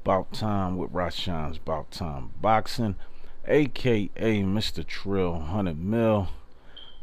About time with Rashawn's About Time Boxing, aka Mr. Trill 100 Mil.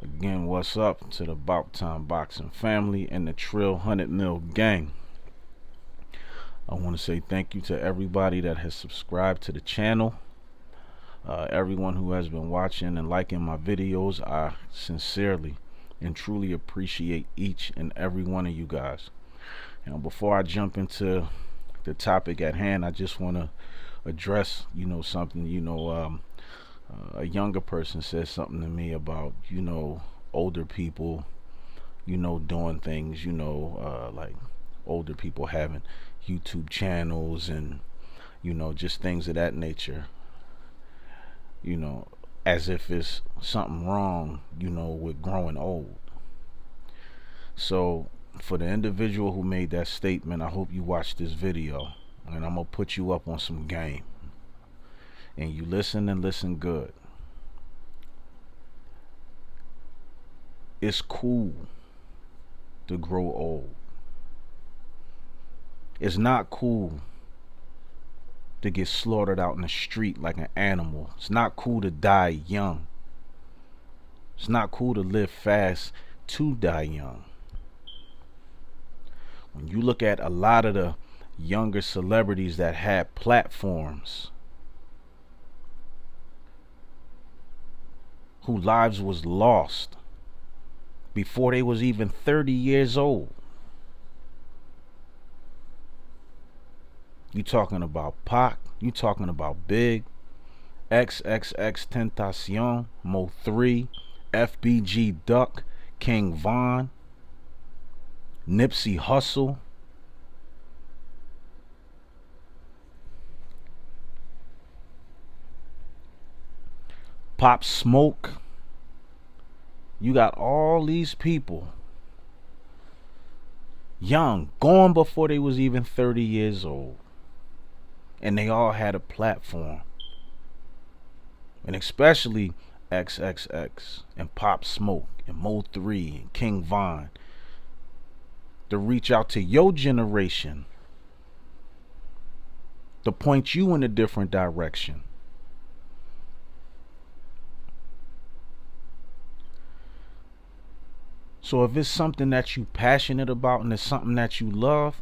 Again, what's up to the About Time Boxing family and the Trill 100 Mil gang? I want to say thank you to everybody that has subscribed to the channel. Everyone who has been watching and liking my videos, I sincerely and truly appreciate each and every one of you guys. Before I jump into the topic at hand, I just want to address, something. A younger person said something to me about, older people, doing things, like older people having YouTube channels and, just things of that nature, as if it's something wrong, with growing old. So for the individual who made that statement, I hope you watch this video, and I'm gonna put you up on some game, and you listen and listen good. It's cool to grow old. It's not cool to get slaughtered out in the street like an animal. It's not cool to die young. It's not cool to live fast to die young. When you look at a lot of the younger celebrities that had platforms, whose lives was lost before they was even 30 years old. You talking about Pac, you talking about Big, XXX Tentacion, Mo 3, FBG Duck, King Von, Nipsey Hussle, Pop Smoke. You got all these people young, gone before they was even 30 years old, and they all had a platform. And especially XXX and Pop Smoke and Mo 3 and King Von, to reach out to your generation, to point you in a different direction. So if it's something that you passionate about and it's something that you love,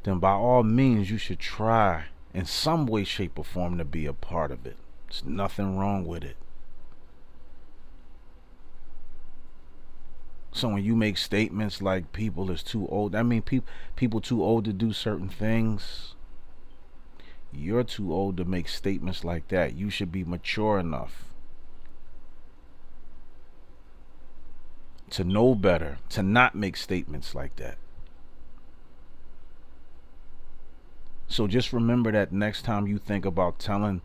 then by all means you should try in some way, shape, or form to be a part of it. There's nothing wrong with it. So when you make statements like people is too old, I mean people too old to do certain things, you're too old to make statements like that. You should be mature enough to know better, to not make statements like that. So just remember that next time you think about telling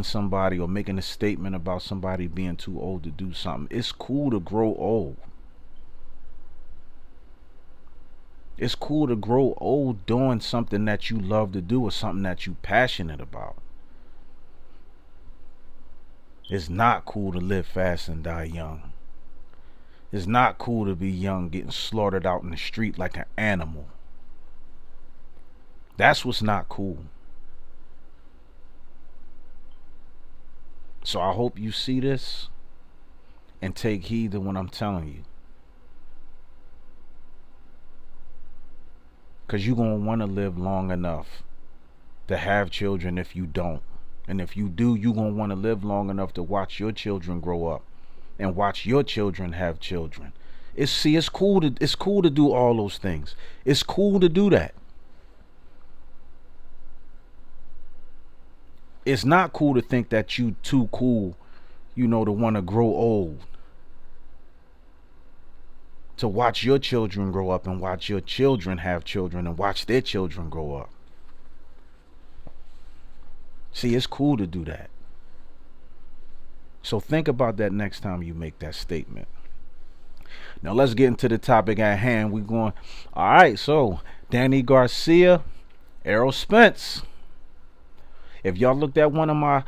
somebody or making a statement about somebody being too old to do something. It's cool to grow old. It's cool to grow old doing something that you love to do or something that you're passionate about. It's not cool to live fast and die young. It's not cool to be young getting slaughtered out in the street like an animal. That's what's not cool. So I hope you see this and take heed to what I'm telling you. Because you're going to want to live long enough to have children if you don't. And if you do, you're going to want to live long enough to watch your children grow up and watch your children have children. It's cool to do all those things. It's cool to do that. It's not cool to think that you too cool, to want to grow old, to watch your children grow up and watch your children have children and watch their children grow up. See, it's cool to do that. So think about that next time you make that statement. Now let's get into the topic at hand. We're going, all right, so Danny Garcia, Errol Spence. If y'all looked at one of my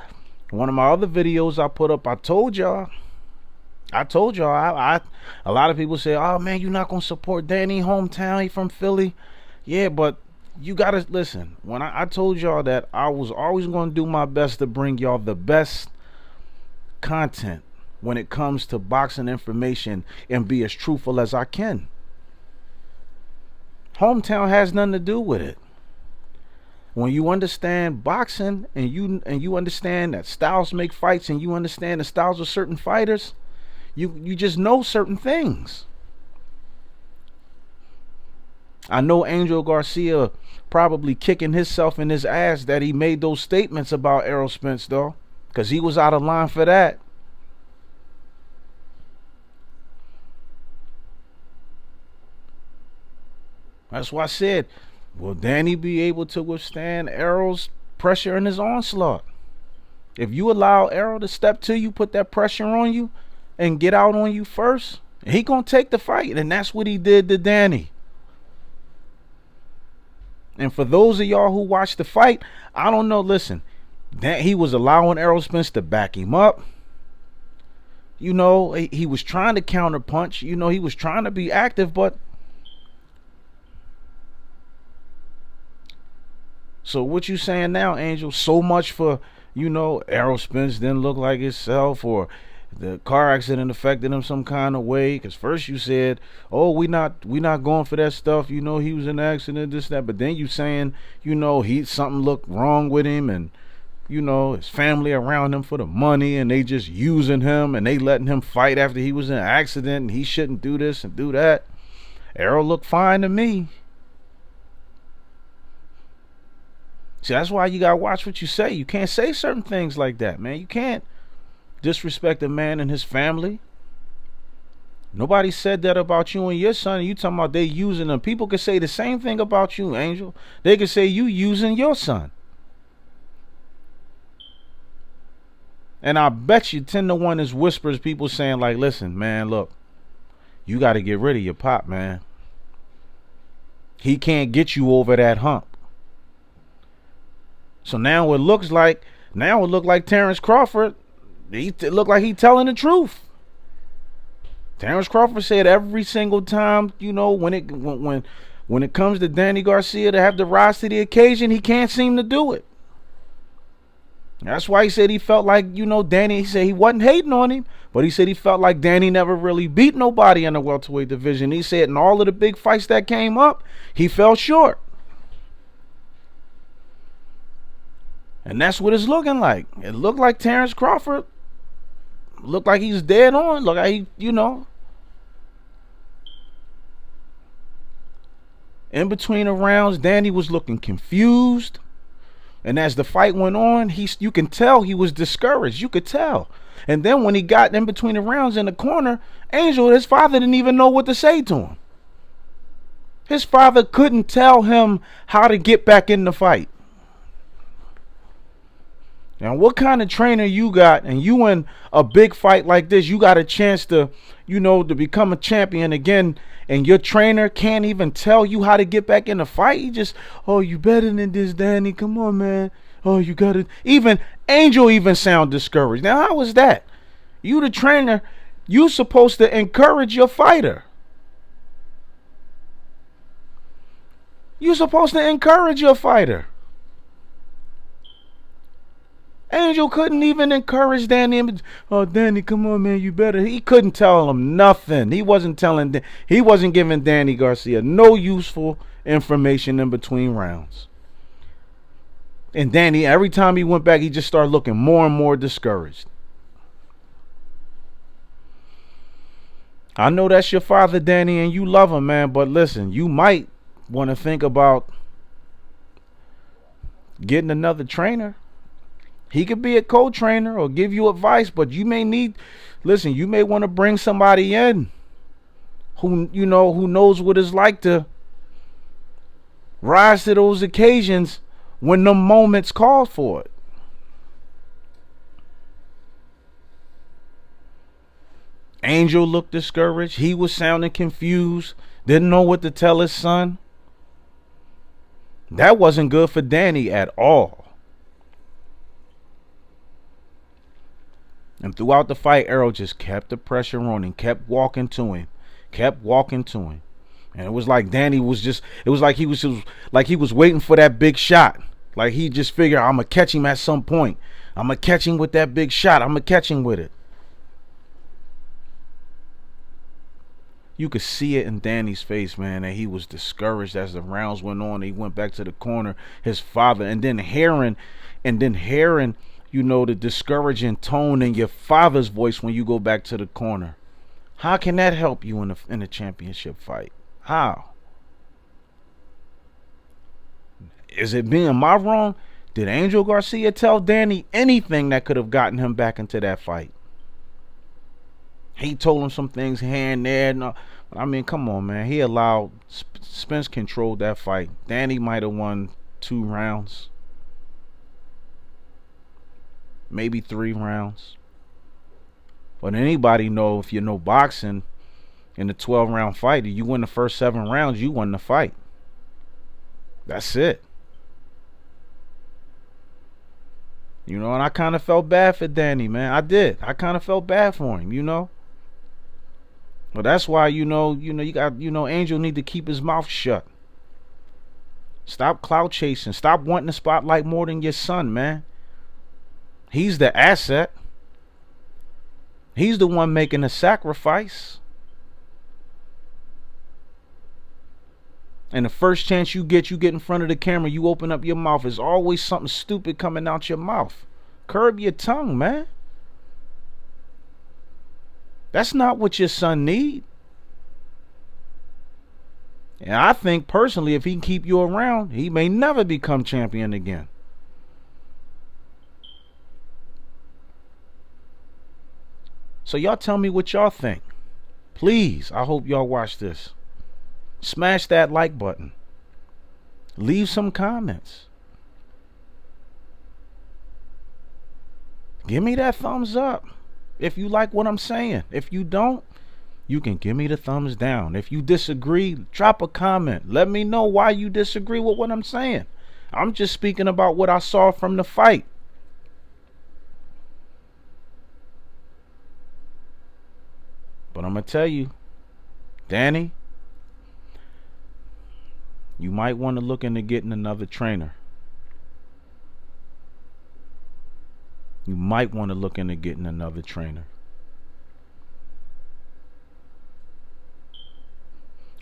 other videos I put up, I told y'all, I a lot of people say, oh man, you're not gonna support Danny, hometown, he from Philly. Yeah, but You gotta listen. When I told y'all that I was always gonna do my best to bring y'all the best content when it comes to boxing information and be as truthful as I can. Hometown has nothing to do with it. When you understand boxing and you understand that styles make fights and you understand the styles of certain fighters, you just know certain things. I know Angel Garcia probably kicking himself in his ass that he made those statements about Errol Spence though, because he was out of line for that. That's why I said, will Danny be able to withstand Errol's pressure and his onslaught? If you allow Errol to step to you, put that pressure on you, and get out on you first, he gonna take the fight, and that's what he did to Danny. And for those of y'all who watched the fight, I don't know, listen, that he was allowing Errol Spence to back him up. You know, he was trying to counter punch. You know, he was trying to be active, but so what you saying now, Angel? So much for, Errol Spence didn't look like himself, or the car accident affected him some kind of way. Because first you said, "Oh, we not going for that stuff." He was in an accident, this, that. But then you saying, he something looked wrong with him, and his family around him for the money, and they just using him, and they letting him fight after he was in an accident, and he shouldn't do this and do that. Errol looked fine to me. See, that's why you gotta watch what you say. You can't say certain things like that, man. You can't disrespect a man and his family. Nobody said that about you and your son. You talking about they using them. People could say the same thing about you, Angel. They could say you using your son. And I bet you 10 to 1 is whispers, people saying like, listen, man, look, you got to get rid of your pop, man. He can't get you over that hump. So now it looks like Terrence Crawford, it looked like he telling the truth. Terrence Crawford said every single time, when it comes to Danny Garcia to have to rise to the occasion, he can't seem to do it. That's why he said he felt like, Danny, he said he wasn't hating on him, but he said he felt like Danny never really beat nobody in the welterweight division. He said in all of the big fights that came up, he fell short. And that's what it's looking like. It looked like Terrence Crawford looked like he's dead on. Look like he, in between the rounds, Danny was looking confused. And as the fight went on, you can tell he was discouraged. You could tell. And then when he got in between the rounds in the corner, Angel, his father didn't even know what to say to him. His father couldn't tell him how to get back in the fight. Now, what kind of trainer you got, and you in a big fight like this, you got a chance to, to become a champion again, and your trainer can't even tell you how to get back in the fight? He just, oh, you better than this, Danny. Come on, man. Oh, you got to. Even Angel even sound discouraged. Now, how is that? You the trainer, you supposed to encourage your fighter. You supposed to encourage your fighter. Angel couldn't even encourage Danny. Oh, Danny, come on, man, you better. He couldn't tell him nothing. He wasn't giving Danny Garcia no useful information in between rounds. And Danny, every time he went back, he just started looking more and more discouraged. I know that's your father, Danny, and you love him, man, but listen, you might want to think about getting another trainer. He could be a co-trainer or give you advice, but you may want to bring somebody in who knows what it's like to rise to those occasions when the moments call for it. Angel looked discouraged. He was sounding confused, didn't know what to tell his son. That wasn't good for Danny at all. And throughout the fight, Errol just kept the pressure on him, kept walking to him. And it was like Danny was just, it was like he was waiting for that big shot. Like he just figured, I'm going to catch him at some point. I'm going to catch him with that big shot. I'm going to catch him with it. You could see it in Danny's face, man, that he was discouraged as the rounds went on. He went back to the corner, his father, and then hearing, you know, the discouraging tone in your father's voice when you go back to the corner. How can that help you in a championship fight? How? Is it being my wrong? Did Angel Garcia tell Danny anything that could have gotten him back into that fight? He told him some things here and there. No, I mean, come on, man. He allowed Spence controlled that fight. Danny might have won 2 rounds, maybe 3 rounds. But anybody know, if you know boxing, in the 12-round fight, if you win the first 7 rounds, you won the fight. That's it. You know, and I kind of felt bad for Danny, man. I did. I kind of felt bad for him, you know. But that's why, you got, Angel need to keep his mouth shut. Stop clout chasing. Stop wanting the spotlight more than your son, man. He's the asset. He's the one making the sacrifice. And the first chance you get in front of the camera, you open up your mouth. There's always something stupid coming out your mouth. Curb your tongue, man. That's not what your son need. And I think personally, if he can keep you around, he may never become champion again. So y'all tell me what y'all think. Please, I hope y'all watch this. Smash that like button. Leave some comments. Give me that thumbs up if you like what I'm saying. If you don't, you can give me the thumbs down. If you disagree, drop a comment. Let me know why you disagree with what I'm saying. I'm just speaking about what I saw from the fight. But I'm going to tell you, Danny, you might want to look into getting another trainer. You might want to look into getting another trainer.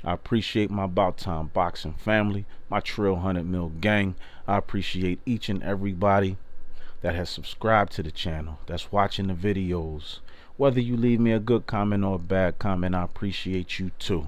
I appreciate my About Time Boxing family, my Trill 100 Mil gang. I appreciate each and everybody that has subscribed to the channel, that's watching the videos. Whether you leave me a good comment or a bad comment, I appreciate you too.